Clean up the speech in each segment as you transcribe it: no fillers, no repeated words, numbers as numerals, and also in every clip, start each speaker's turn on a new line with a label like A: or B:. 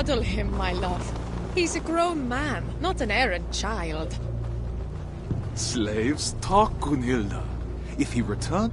A: coddle him, my love. He's a grown man, not an errant child.
B: Slaves, talk, Gunhilda. If he returns...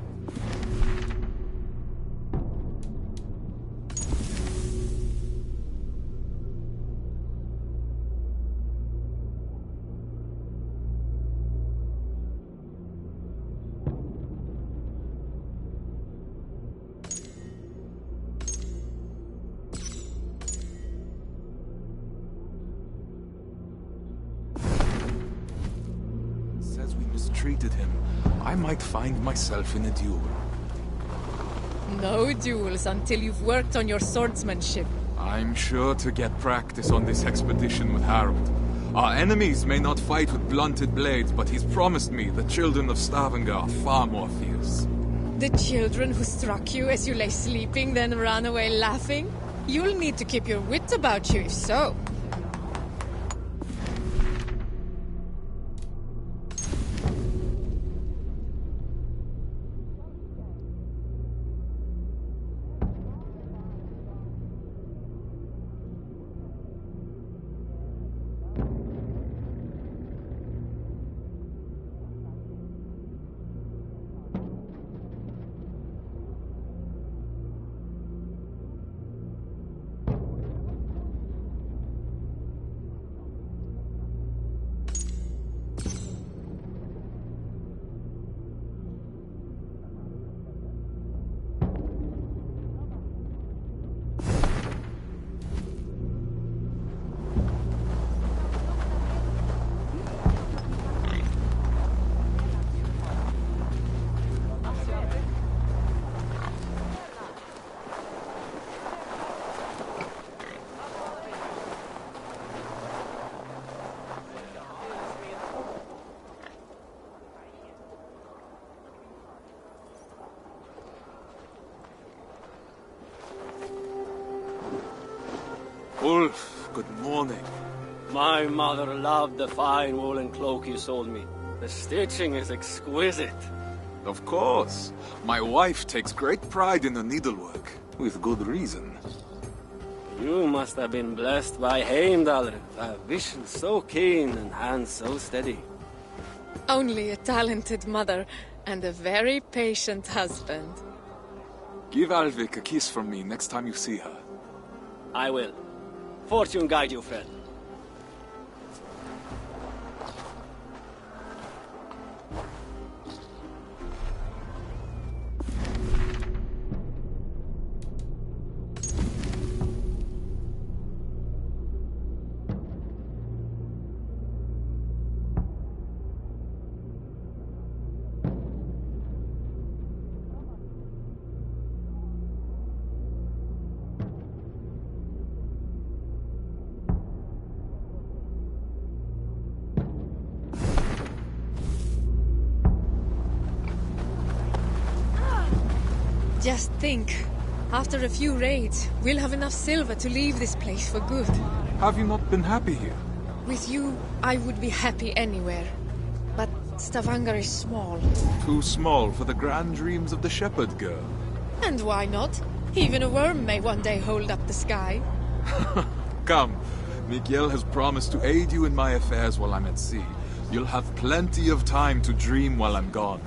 B: treated him, I might find myself in a duel.
A: No duels until you've worked on your swordsmanship.
B: I'm sure to get practice on this expedition with Harold. Our enemies may not fight with blunted blades, but he's promised me the children of Stavanger are far more fierce.
A: The children who struck you as you lay sleeping, then ran away laughing? You'll need to keep your wit about you if so.
B: Ulf, good morning.
C: My mother loved the fine woolen cloak you sold me. The stitching is exquisite.
B: Of course. My wife takes great pride in her needlework, with good reason.
C: You must have been blessed by Heimdall, a vision so keen and hands so steady.
A: Only a talented mother and a very patient husband.
B: Give Alvik a kiss from me next time you see her.
C: I will. Fortune guide you, friend.
A: Just think, after a few raids, we'll have enough silver to leave this place for good.
B: Have you not been happy here?
A: With you, I would be happy anywhere. But Stavanger is small.
B: Too small for the grand dreams of the shepherd girl.
A: And why not? Even a worm may one day hold up the sky.
B: Come, Mikael has promised to aid you in my affairs while I'm at sea. You'll have plenty of time to dream while I'm gone.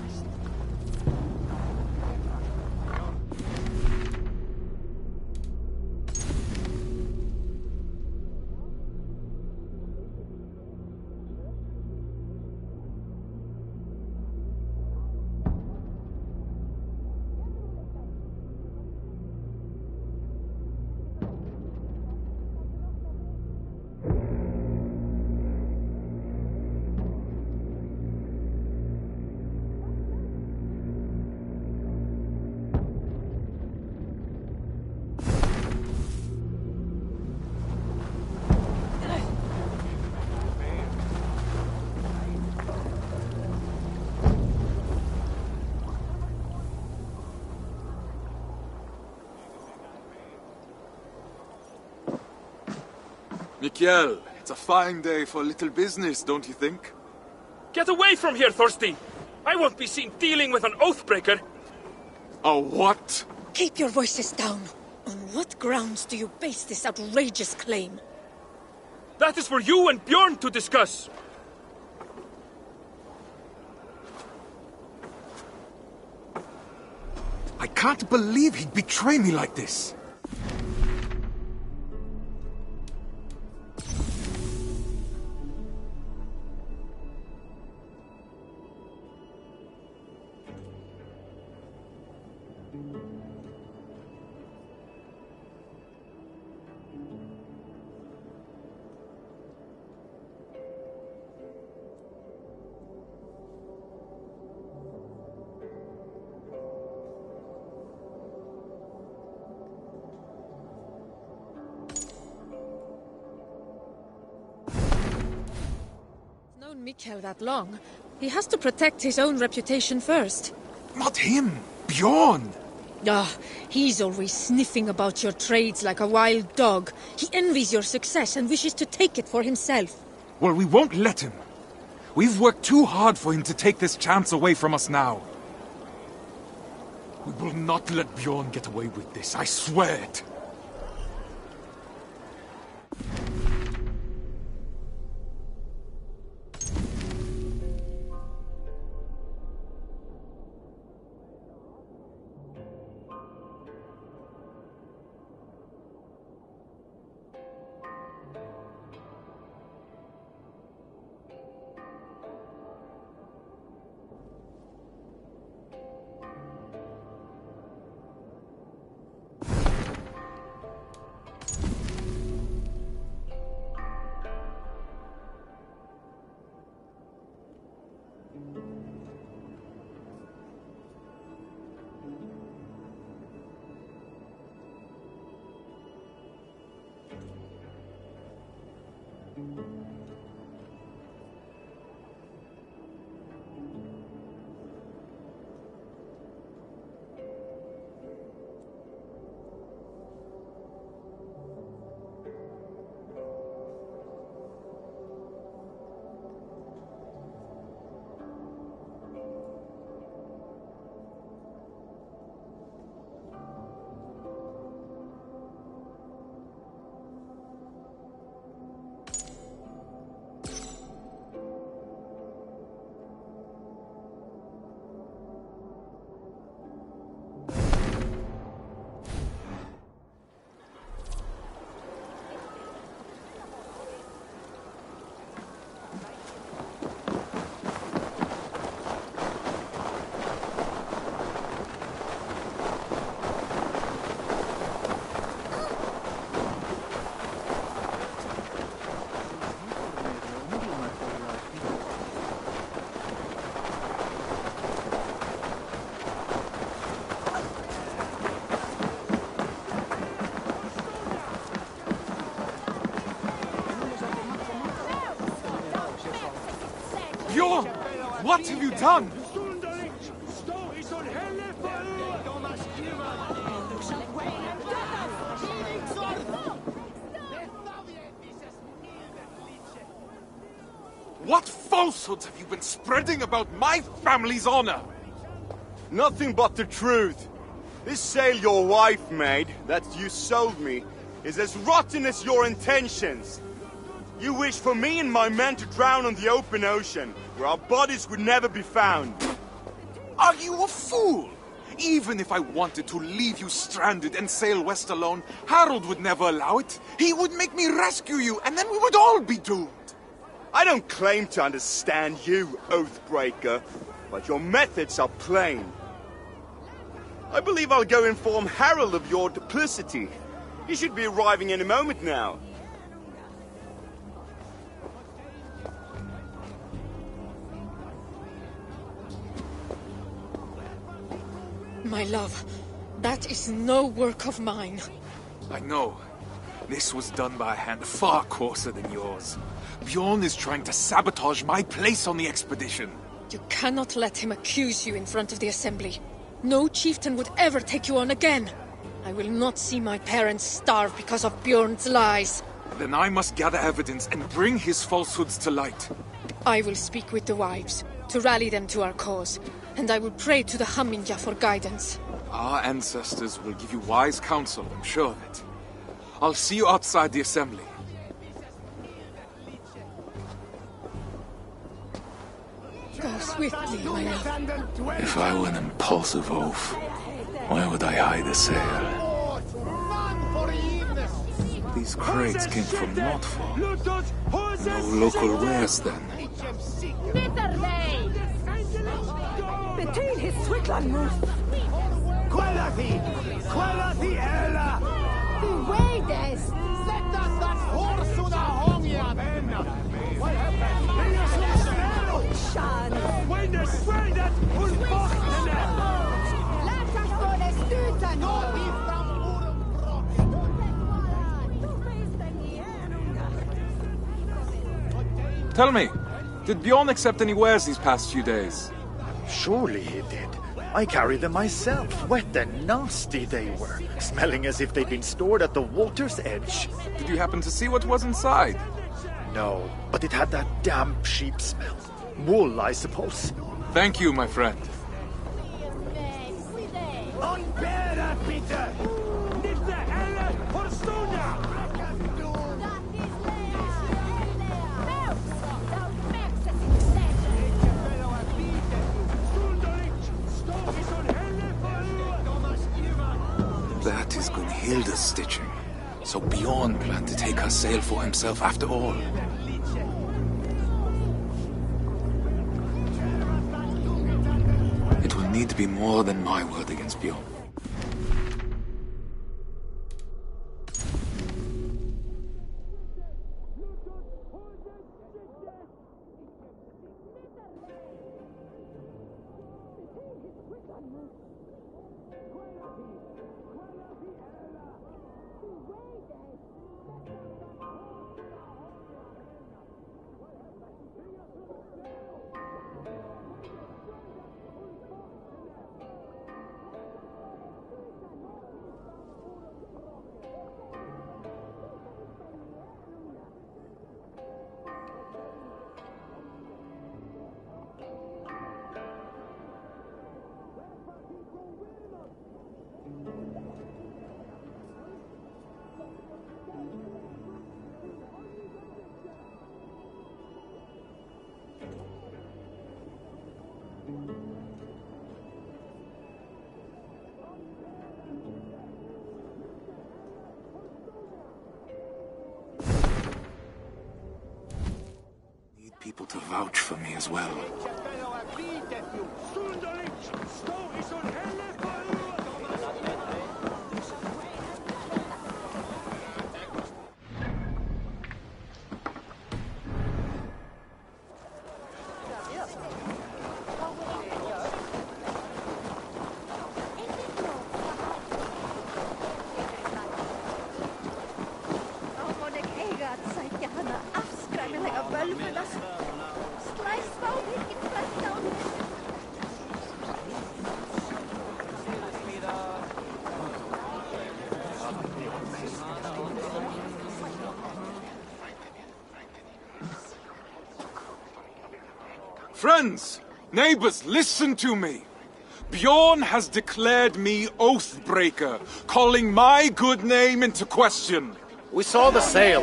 B: Mikael, it's a fine day for a little business, don't you think?
D: Get away from here, Thorstein! I won't be seen dealing with an oathbreaker!
B: A what?
A: Keep your voices down, what grounds do you base this outrageous claim?
D: That is for you and Bjorn to discuss.
B: I can't believe he'd betray me like this.
A: Known Mikhail that long. He has to protect his own reputation first.
B: Not him, Bjorn.
A: He's always sniffing about your trades like a wild dog. He envies your success and wishes to take it for himself.
B: Well, we won't let him. We've worked too hard for him to take this chance away from us now. We will not let Bjorn get away with this, I swear it. Bjorn! What have you done? What falsehoods have you been spreading about my family's honor?
E: Nothing but the truth. This sail your wife made, that you sold me, is as rotten as your intentions. You wish for me and my men to drown on the open ocean, where our bodies would never be found.
B: Are you a fool? Even if I wanted to leave you stranded and sail west alone, Harold would never allow it. He would make me rescue you, and then we would all be doomed.
E: I don't claim to understand you, Oathbreaker, but your methods are plain. I believe I'll go inform Harold of your duplicity. He should be arriving any moment now.
A: My love, that is no work of mine.
B: I know. This was done by a hand far coarser than yours. Bjorn is trying to sabotage my place on the expedition.
A: You cannot let him accuse you in front of the Assembly. No chieftain would ever take you on again. I will not see my parents starve because of Bjorn's lies.
B: Then I must gather evidence and bring his falsehoods to light.
A: I will speak with the wives, to rally them to our cause, and I will pray to the Hamminja for guidance.
B: Our ancestors will give you wise counsel, I'm sure of it. I'll see you outside the assembly.
A: Go swiftly, my love.
B: If I were an impulsive oaf, why would I hide a sail? These crates came from Notfall. No local wares then.
F: Between his Switzerland. Quality Ella. The way des. Set us that horse on a hong ya. What happened? Shan. When the straight that will box in there. Let us go the student. No, he from
B: Tell me, did Bjorn accept any wares these past few days?
G: Surely he did. I carried them myself. Wet and nasty they were, smelling as if they'd been stored at the water's edge.
B: Did you happen to see what was inside?
G: No, but it had that damp sheep smell. Wool, I suppose.
B: Thank you, my friend. That is Gunhilda's stitching. So Bjorn planned to take her sail for himself after all. It will need to be more than my word against Bjorn. People to vouch for me as well. Friends, neighbors, listen to me. Bjorn has declared me Oathbreaker, calling my good name into question.
H: We saw the sail.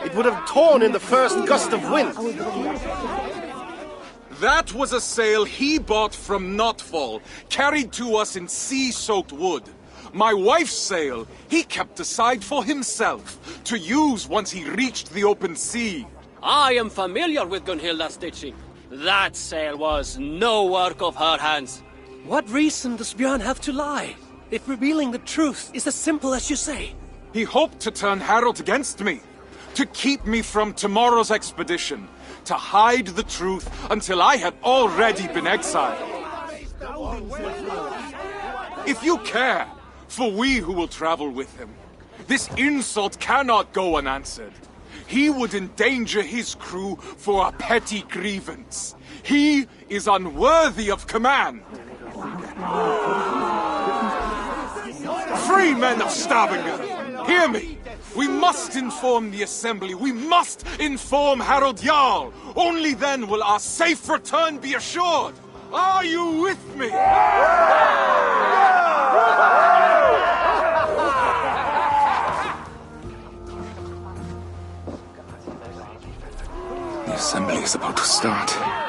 H: It would have torn in the first gust of wind.
B: That was a sail he bought from Notfall, carried to us in sea-soaked wood. My wife's sail he kept aside for himself, to use once he reached the open sea.
C: I am familiar with Gunhilda's stitching. That sail was no work of her hands.
I: What reason does Bjorn have to lie, if revealing the truth is as simple as you say?
B: He hoped to turn Harold against me, to keep me from tomorrow's expedition, to hide the truth until I had already been exiled. If you care for we who will travel with him, this insult cannot go unanswered. He would endanger his crew for a petty grievance. He is unworthy of command. Free men of Stavanger, hear me. We must inform the assembly. We must inform Harald Jarl. Only then will our safe return be assured. Are you with me? is about to start.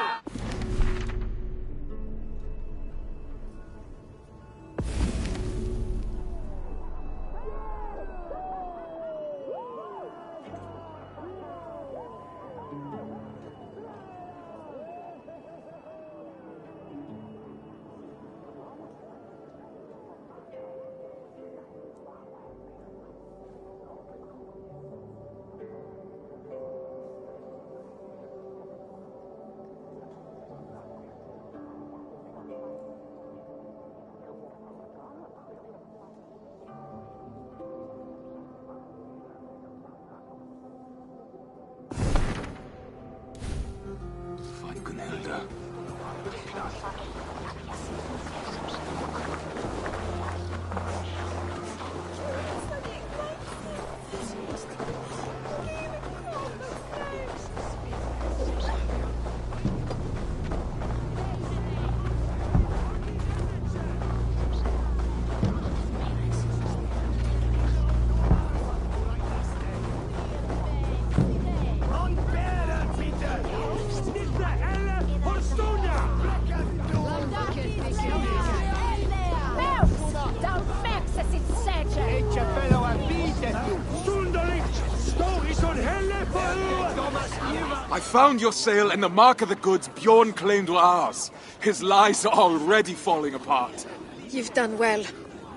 B: I found your sail and the mark of the goods Bjorn claimed were ours. His lies are already falling apart.
A: You've done well,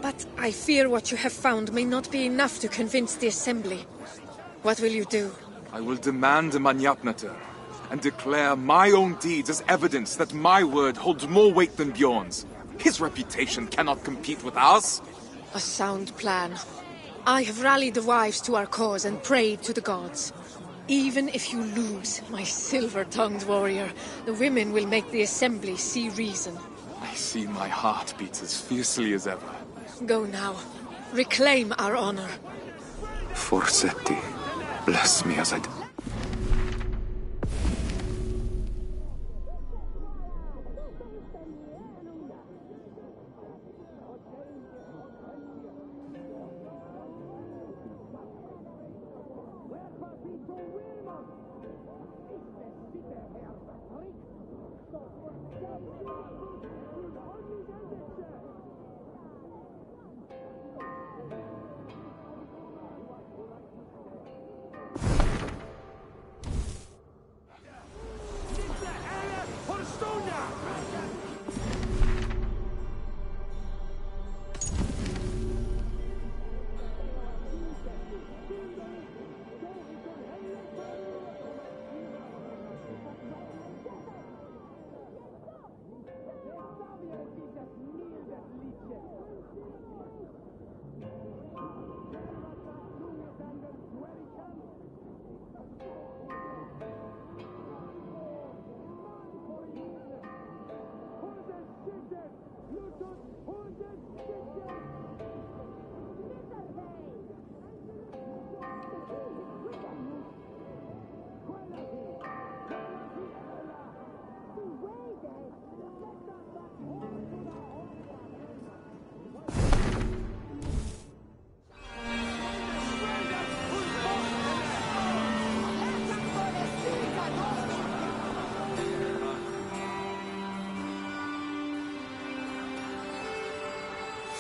A: but I fear what you have found may not be enough to convince the Assembly. What will you do?
B: I will demand a Manyapnater and declare my own deeds as evidence that my word holds more weight than Bjorn's. His reputation cannot compete with ours.
A: A sound plan. I have rallied the wives to our cause and prayed to the gods. Even if you lose, my silver-tongued warrior, the women will make the Assembly see reason.
B: I see my heart beats as fiercely as ever.
A: Go now. Reclaim our honor.
B: Forsetti, bless me as I do.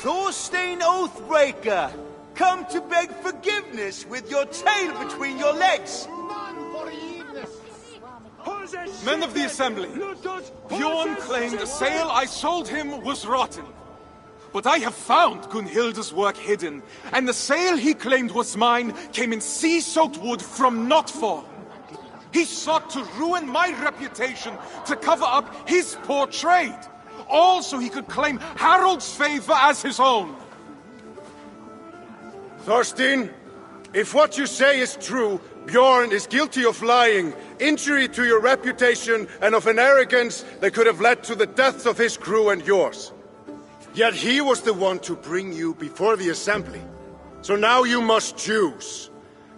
E: Thorstein Oathbreaker! Come to beg forgiveness with your tail between your legs!
B: Men of the Assembly, Bjorn claimed the sail I sold him was rotten. But I have found Gunhilda's work hidden, and the sail he claimed was mine came in sea-soaked wood from Notfall. He sought to ruin my reputation to cover up his poor trade, all so he could claim Harold's favor as his own.
H: Thorstein, if what you say is true, Bjorn is guilty of lying, injury to your reputation, and of an arrogance that could have led to the deaths of his crew and yours. Yet he was the one to bring you before the Assembly. So now you must choose.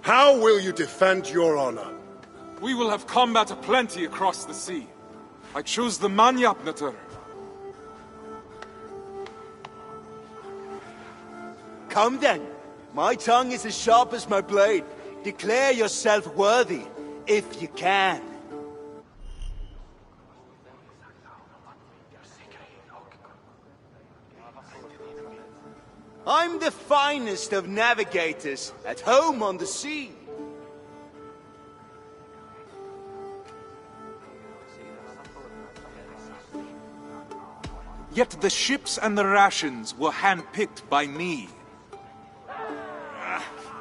H: How will you defend your honor?
B: We will have combat aplenty across the sea. I choose the Manyapnater.
E: Come then. My tongue is as sharp as my blade. Declare yourself worthy, if you can. I'm the finest of navigators, at home on the sea.
B: Yet the ships and the rations were handpicked by me.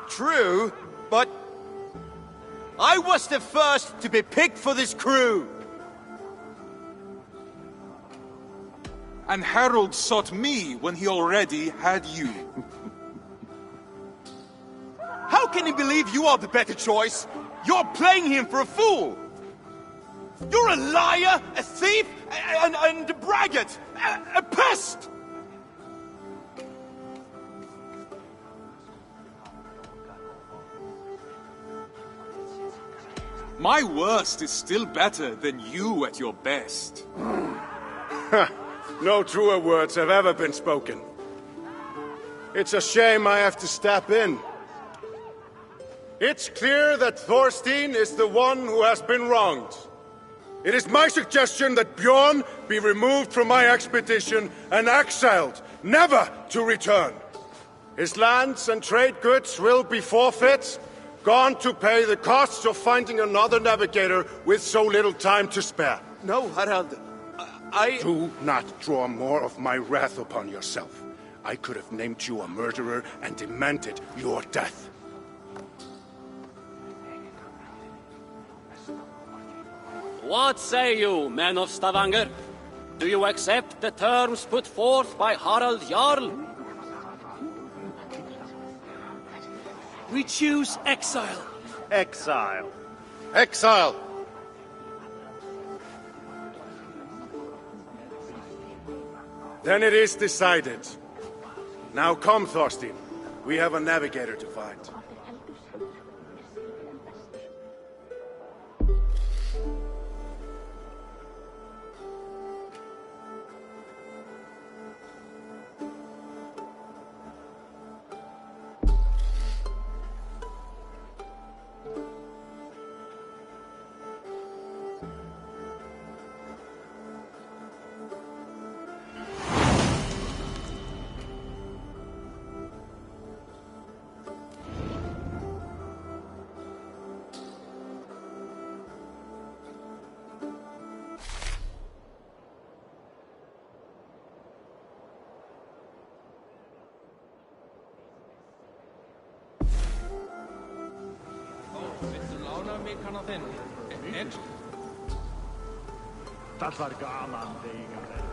E: True, but I was the first to be picked for this crew.
B: And Harold sought me when he already had you.
E: How can he believe you are the better choice? You're playing him for a fool. You're a liar, a thief, and a braggart, a pest!
B: My worst is still better than you at your best.
H: No truer words have ever been spoken. It's a shame I have to step in. It's clear that Thorstein is the one who has been wronged. It is my suggestion that Bjorn be removed from my expedition and exiled, never to return. His lands and trade goods will be forfeit, gone to pay the costs of finding another navigator with so little time to spare.
E: No, Harald.
H: Do not draw more of my wrath upon yourself. I could have named you a murderer and demanded your death.
C: What say you, men of Stavanger? Do you accept the terms put forth by Harald Jarl?
I: We choose exile.
G: Exile.
H: Exile! Then it is decided. Now come, Thorstein. We have a navigator to find.
G: Dat var gaman, Veigar.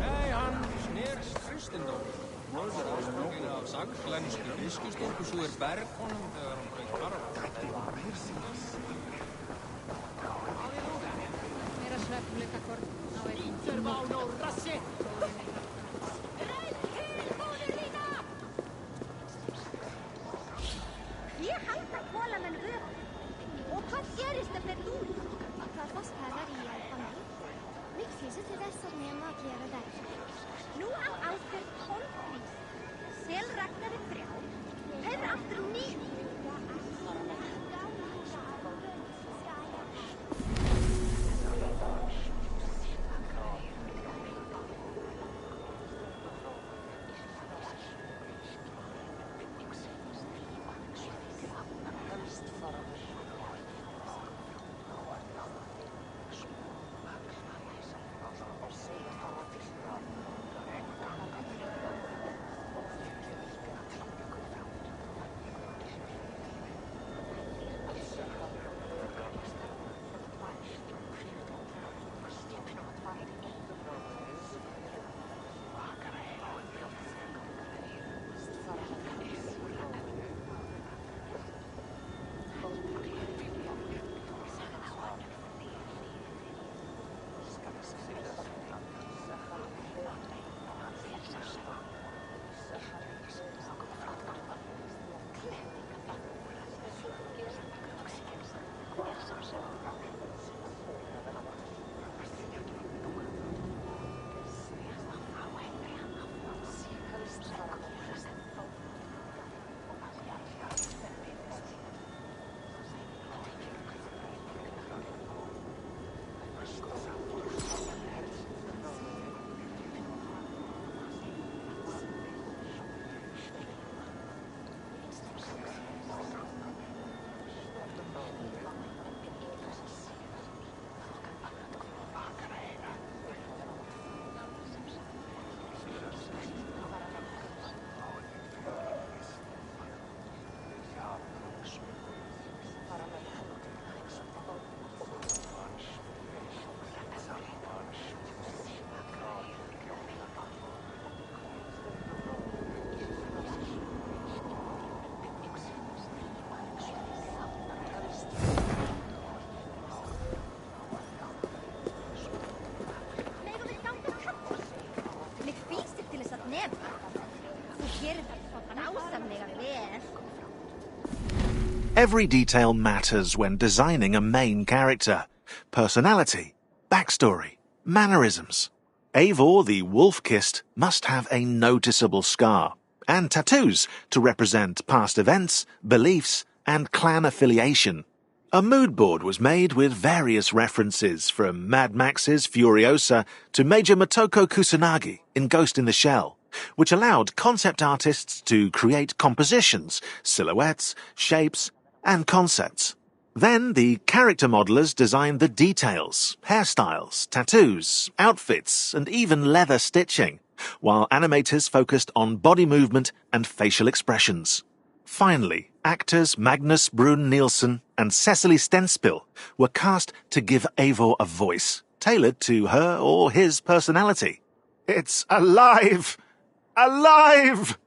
J: Nei, hann snerist kristindóm. Móður ásprungin af saklensku fiskistúlku svo berghonum þegar hann braut karfa.
K: Meira svefnleikakorn á einn. Þurfa á rassi!
L: Ég held að kólamenn vöku. Og hvað gerist ef þeir lúna? Hvað var spæðar í alfanum? Mixi til þess að nema að gera þetta. Nú á Ásbjörn 12 prís. Selragnari 3. Hefur aftur 9.
M: Every detail matters when designing a main character. Personality, backstory, mannerisms. Eivor the Wolf-Kissed must have a noticeable scar, and tattoos to represent past events, beliefs, and clan affiliation. A mood board was made with various references from Mad Max's Furiosa to Major Motoko Kusanagi in Ghost in the Shell, which allowed concept artists to create compositions, silhouettes, shapes, and concepts. Then the character modelers designed the details, hairstyles, tattoos, outfits, and even leather stitching, while animators focused on body movement and facial expressions. Finally, actors Magnus Brun Nielsen and Cecily Stenspill were cast to give Eivor a voice, tailored to her or his personality. It's alive! Alive!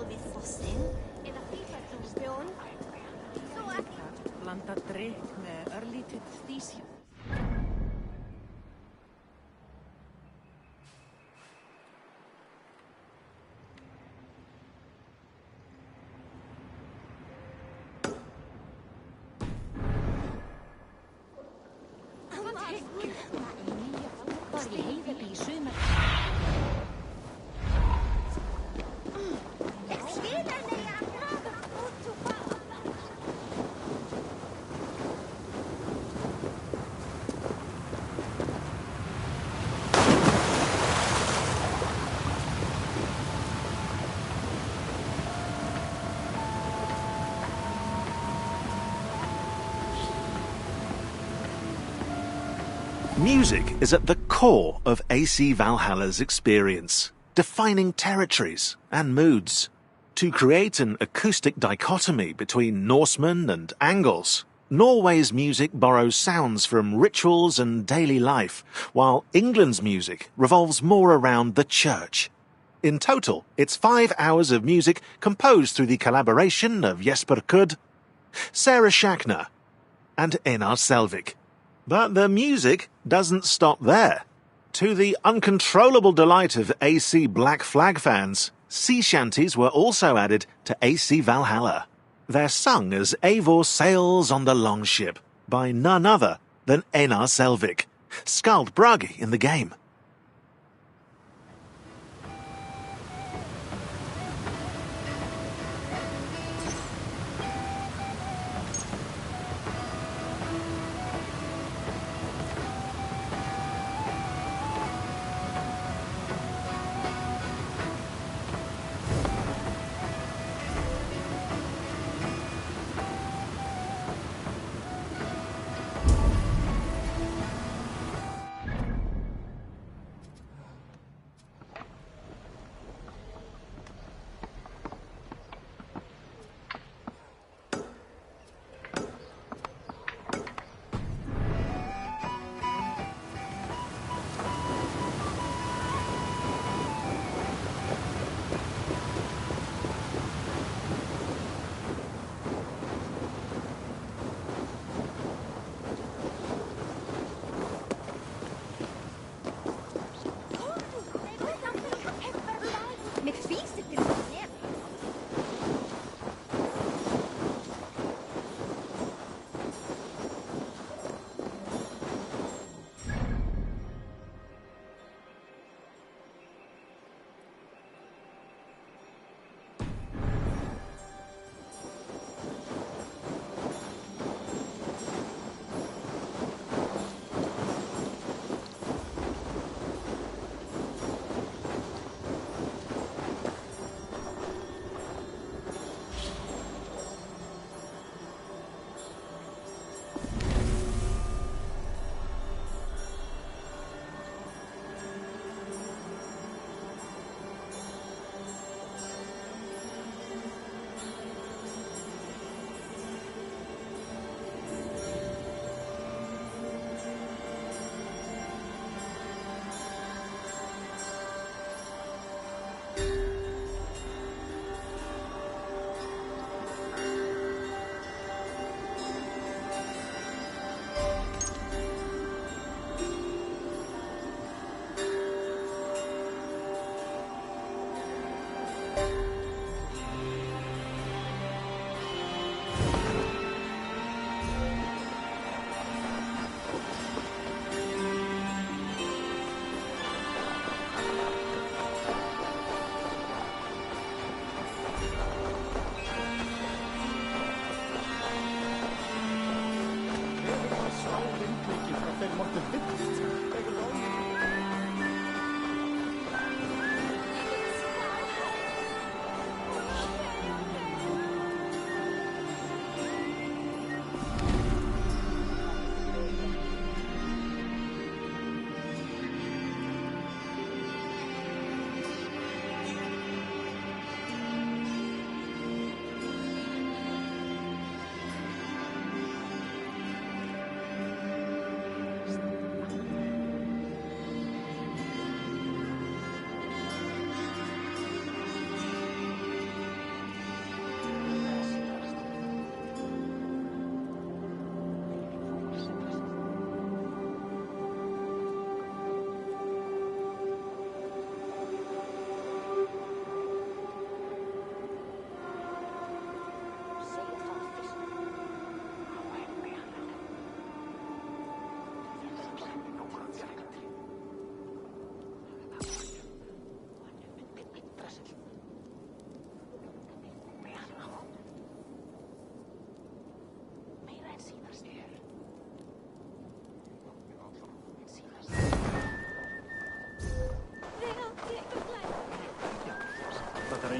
L: Við fossinn eða fíkardúsbjón. Svo að
K: blanda drykk með örlítið stísjum.
M: Music is at the core of AC Valhalla's experience, defining territories and moods. To create an acoustic dichotomy between Norsemen and Angles, Norway's music borrows sounds from rituals and daily life, while England's music revolves more around the church. In total, it's 5 hours of music composed through the collaboration of Jesper Kudd, Sarah Schachner, and Einar Selvik. But the music doesn't stop there. To the uncontrollable delight of AC Black Flag fans, sea shanties were also added to AC Valhalla. They're sung as Eivor sails on the longship by none other than Einar Selvik, Skald Bragi in the game.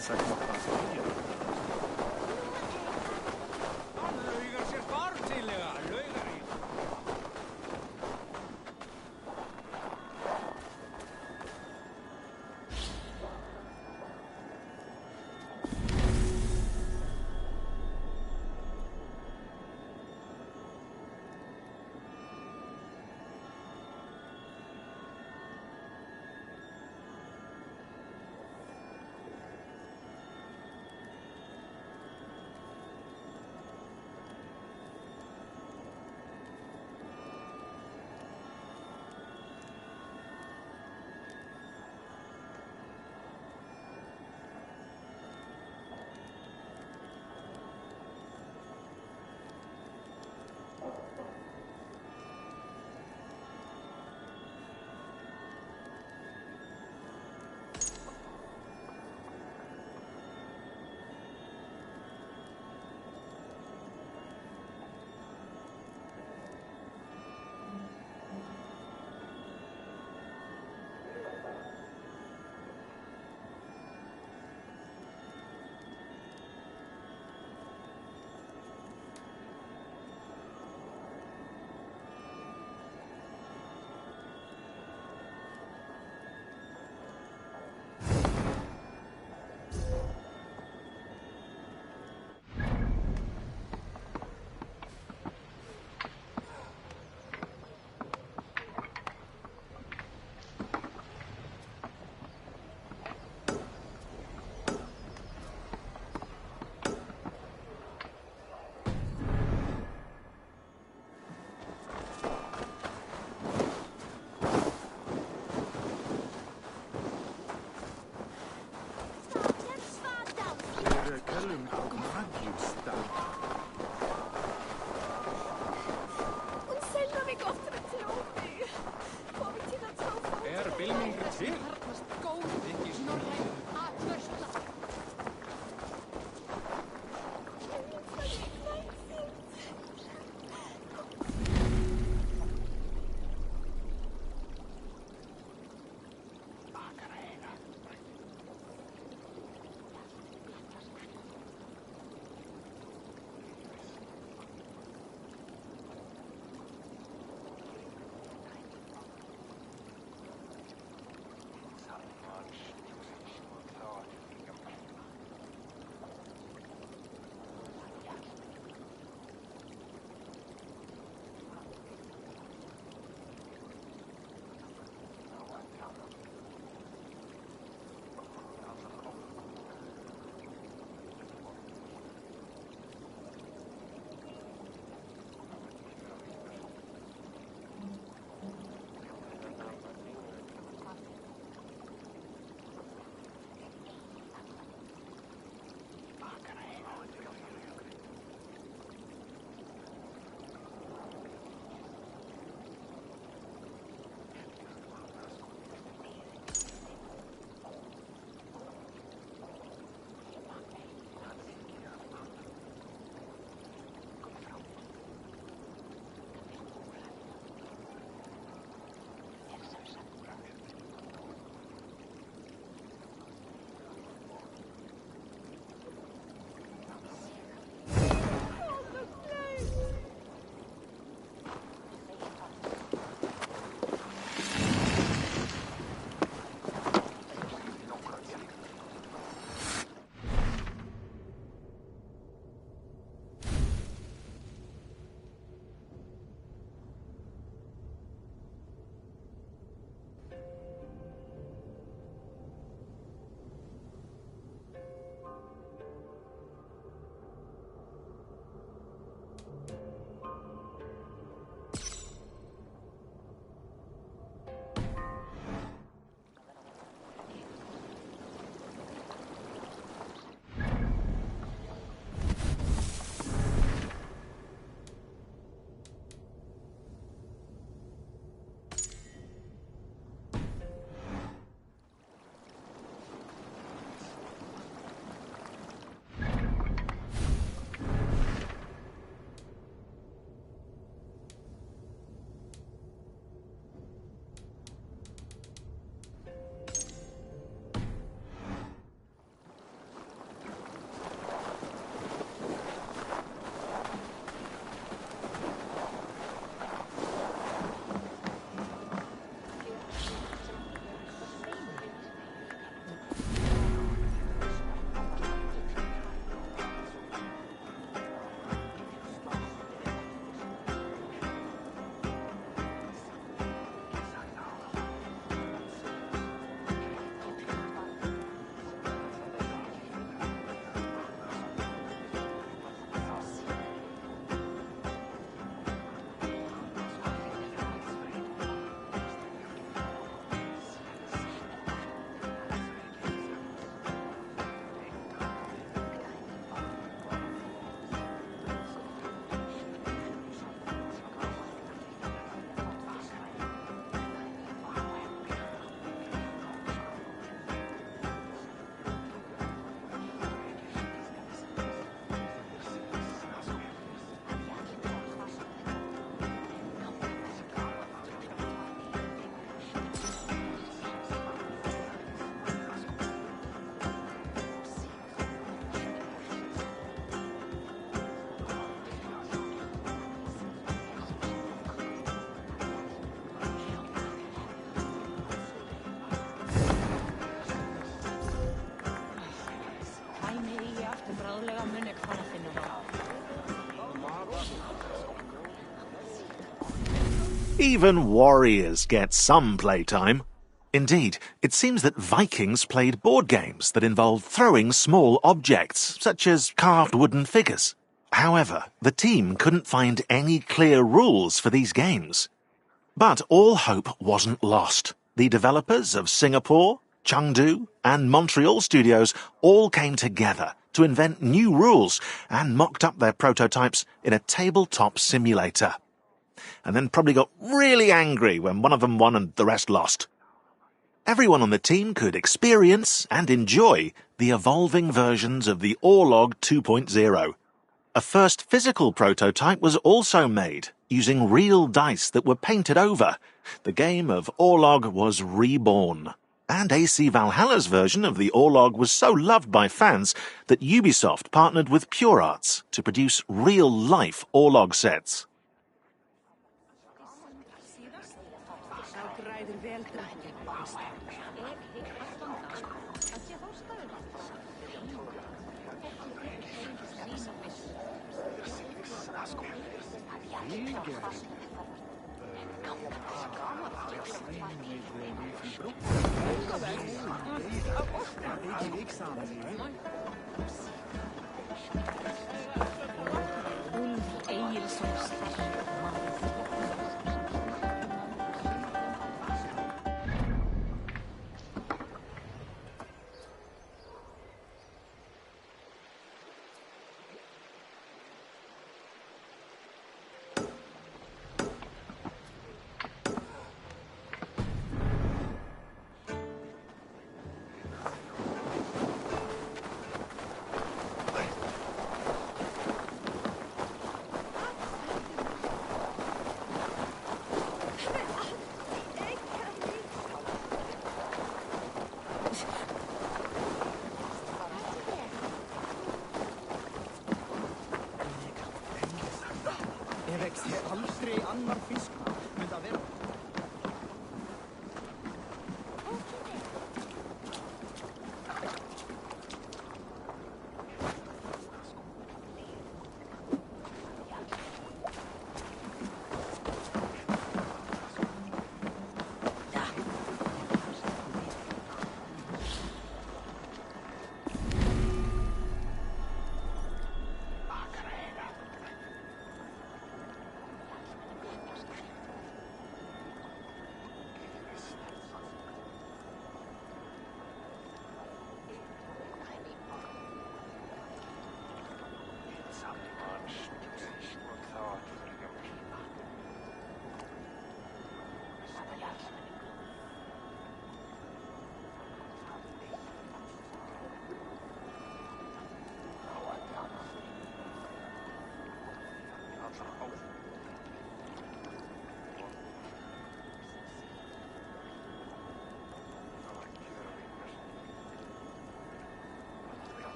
J: Hann laugar sér barntilega, laugar í.
M: Even warriors get some playtime. Indeed, it seems that Vikings played board games that involved throwing small objects, such as carved wooden figures. However, the team couldn't find any clear rules for these games. But all hope wasn't lost. The developers of Singapore, Chengdu, and Montreal studios all came together to invent new rules and mocked up their prototypes in a tabletop simulator. And then probably got really angry when one of them won and the rest lost. Everyone on the team could experience and enjoy the evolving versions of the Orlog 2.0. A first physical prototype was also made, using real dice that were painted over. The game of Orlog was reborn. And AC Valhalla's version of the Orlog was so loved by fans that Ubisoft partnered with Pure Arts to produce real-life Orlog sets.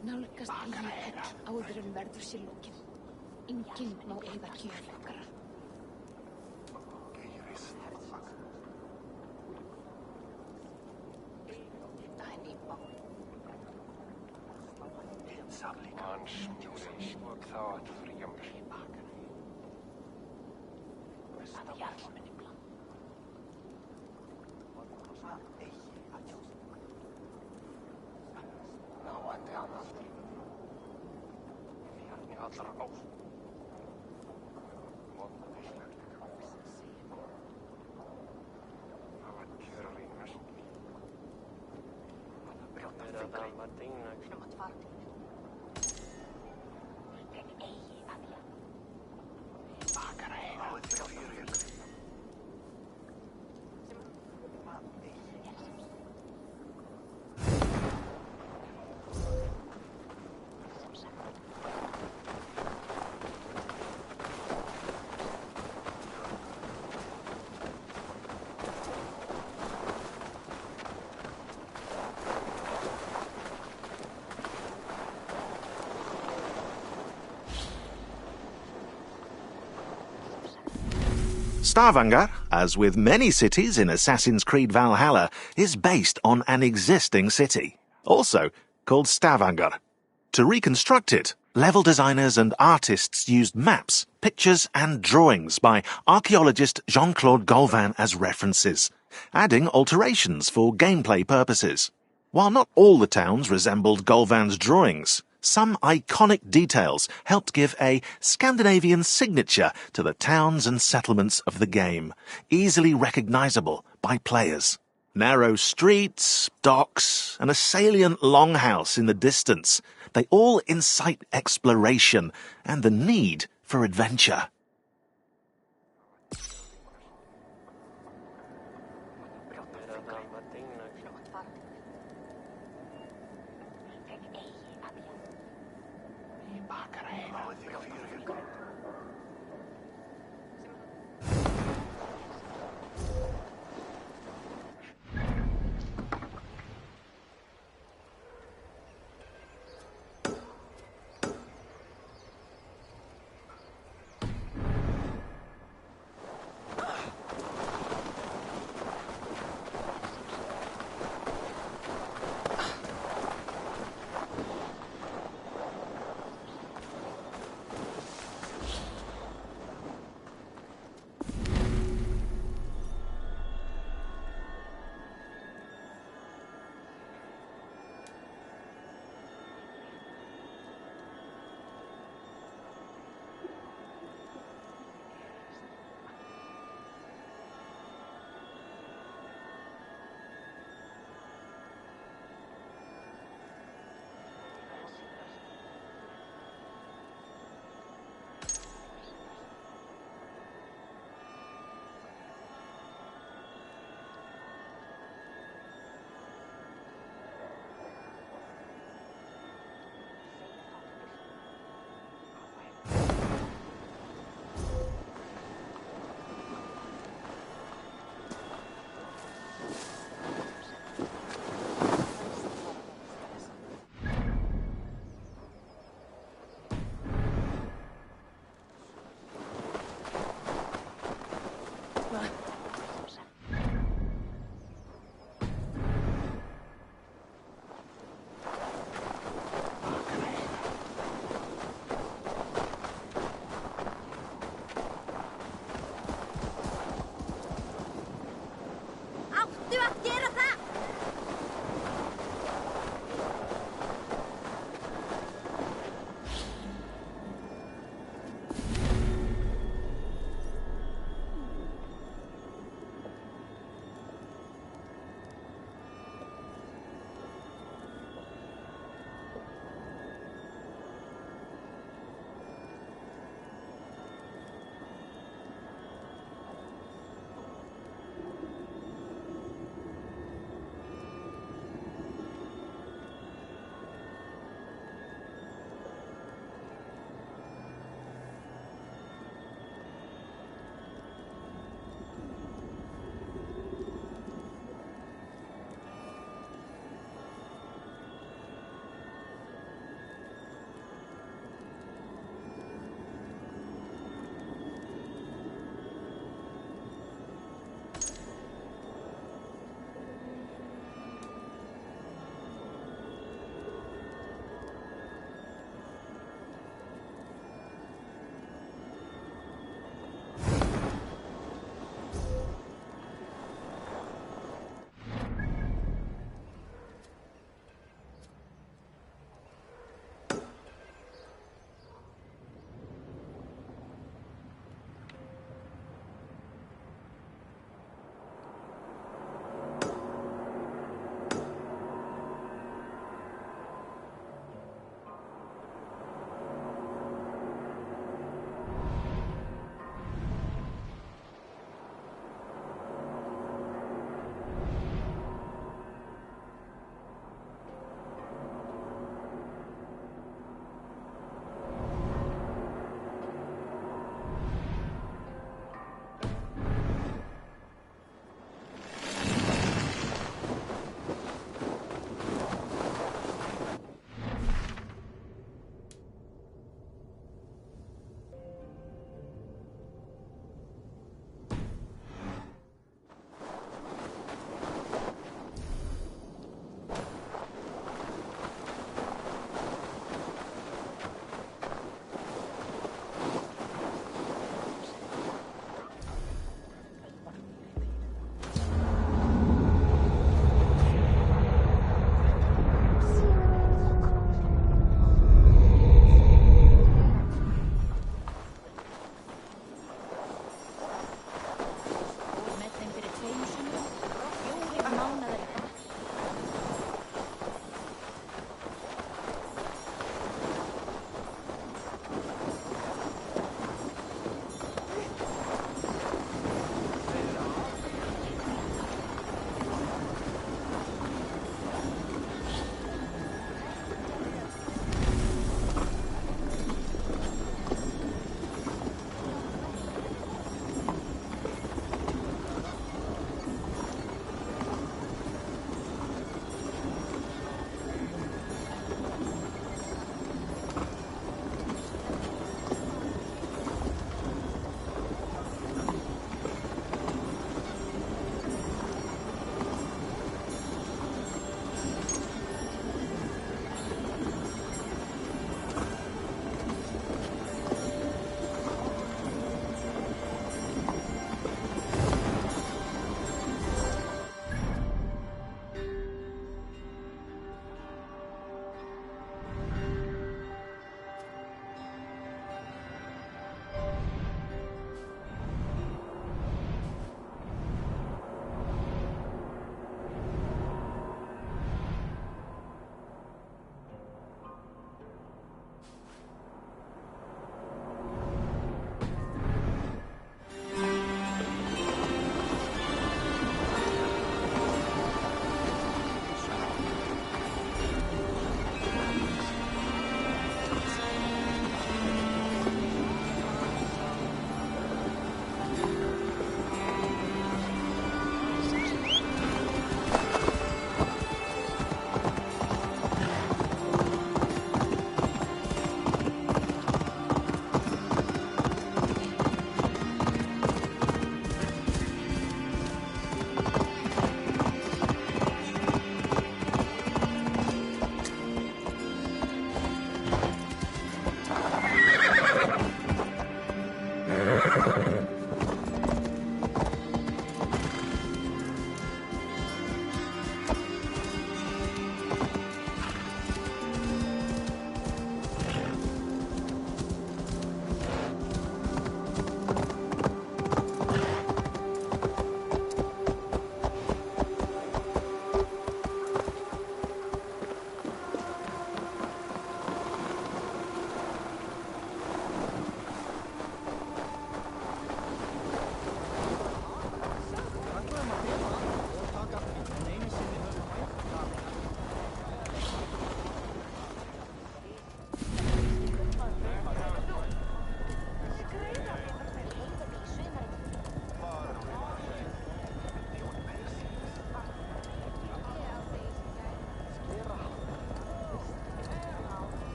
N: Nálgast eigi öll áður en verður sér lokið. Enginn má eyða gjöf okkar.
M: Stavanger, as with many cities in Assassin's Creed Valhalla, is based on an existing city, also called Stavanger. To reconstruct it, level designers and artists used maps, pictures and drawings by archaeologist Jean-Claude Golvin as references, adding alterations for gameplay purposes. While not all the towns resembled Golvin's drawings, some iconic details helped give a Scandinavian signature to the towns and settlements of the game, easily recognizable by players. Narrow streets, docks, and a salient longhouse in the distance, they all incite exploration and the need for adventure.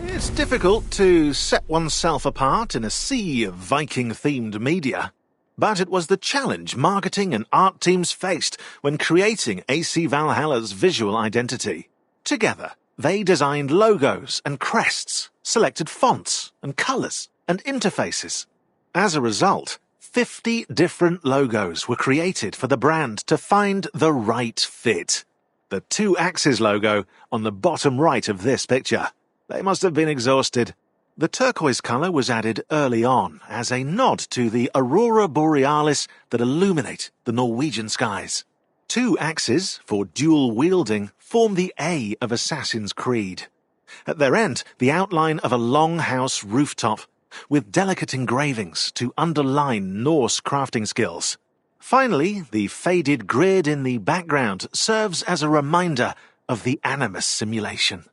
M: It's difficult to set oneself apart in a sea of Viking-themed media, but it was the challenge marketing and art teams faced when creating AC Valhalla's visual identity. Together, they designed logos and crests, selected fonts and colors and interfaces. As a result, 50 different logos were created for the brand to find the right fit. The 2 axes logo on the bottom right of this picture. They must have been exhausted. The turquoise color was added early on as a nod to the aurora borealis that illuminate the Norwegian skies. 2 axes for dual wielding form the A of Assassin's Creed. At their end, the outline of a longhouse rooftop with delicate engravings to underline Norse crafting skills. Finally, the faded grid in the background serves as a reminder of the Animus simulation.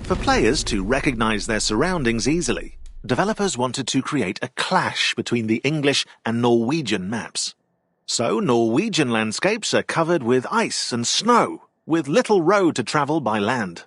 M: For players to recognize their surroundings easily, developers wanted to create a clash between the English and Norwegian maps. So Norwegian landscapes are covered with ice and snow, with little road to travel by land.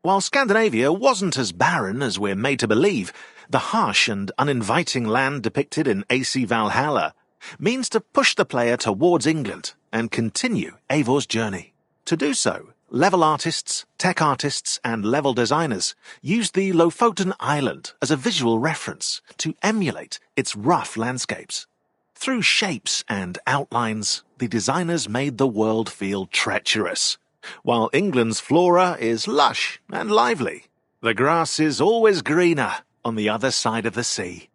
M: While Scandinavia wasn't as barren as we're made to believe, the harsh and uninviting land depicted in AC Valhalla means to push the player towards England and continue Eivor's journey. To do so, level artists, tech artists, and level designers used the Lofoten Island as a visual reference to emulate its rough landscapes. Through shapes and outlines, the designers made the world feel treacherous, while England's flora is lush and lively. The grass is always greener on the other side of the sea.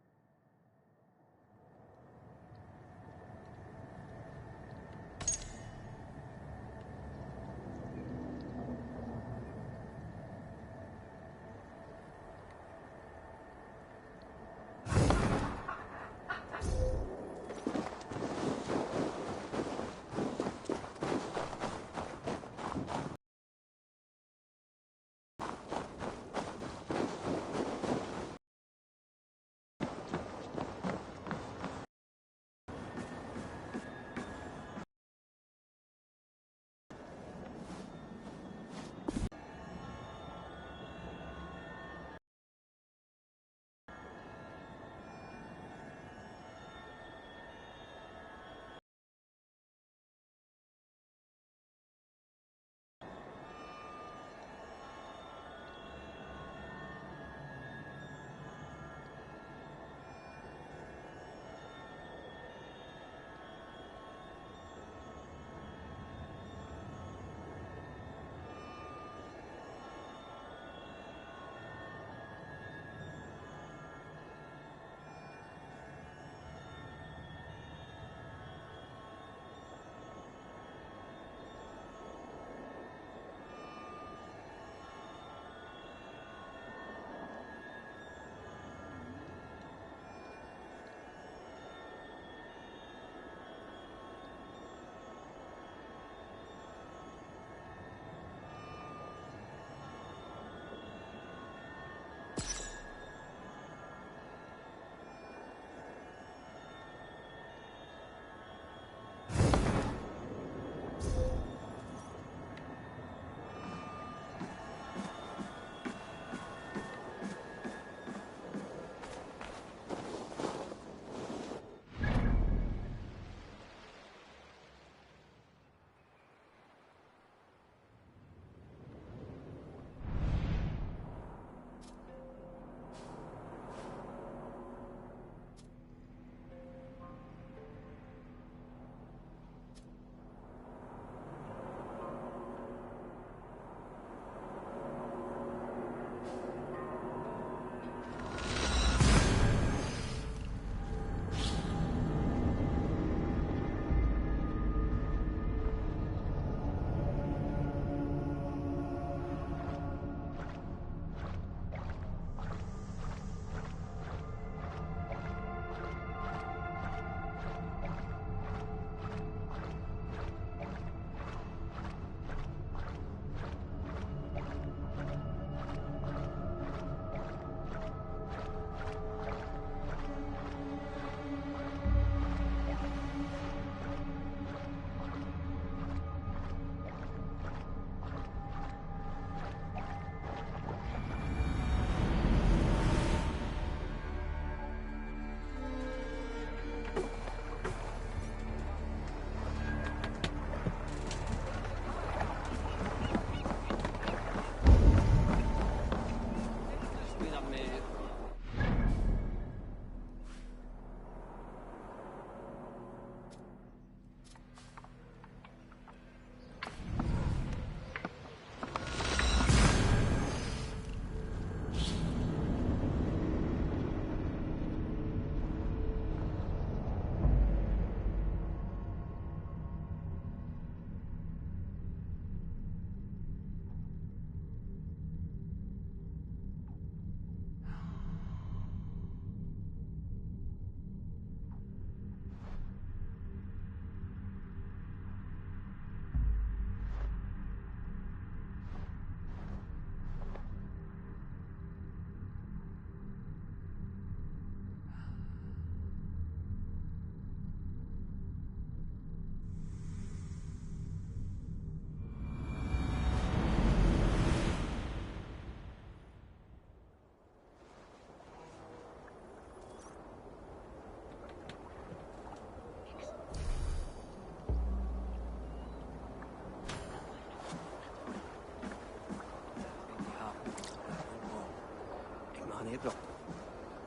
I: nedbrott.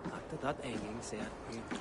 I: Akta att ingen ser ut.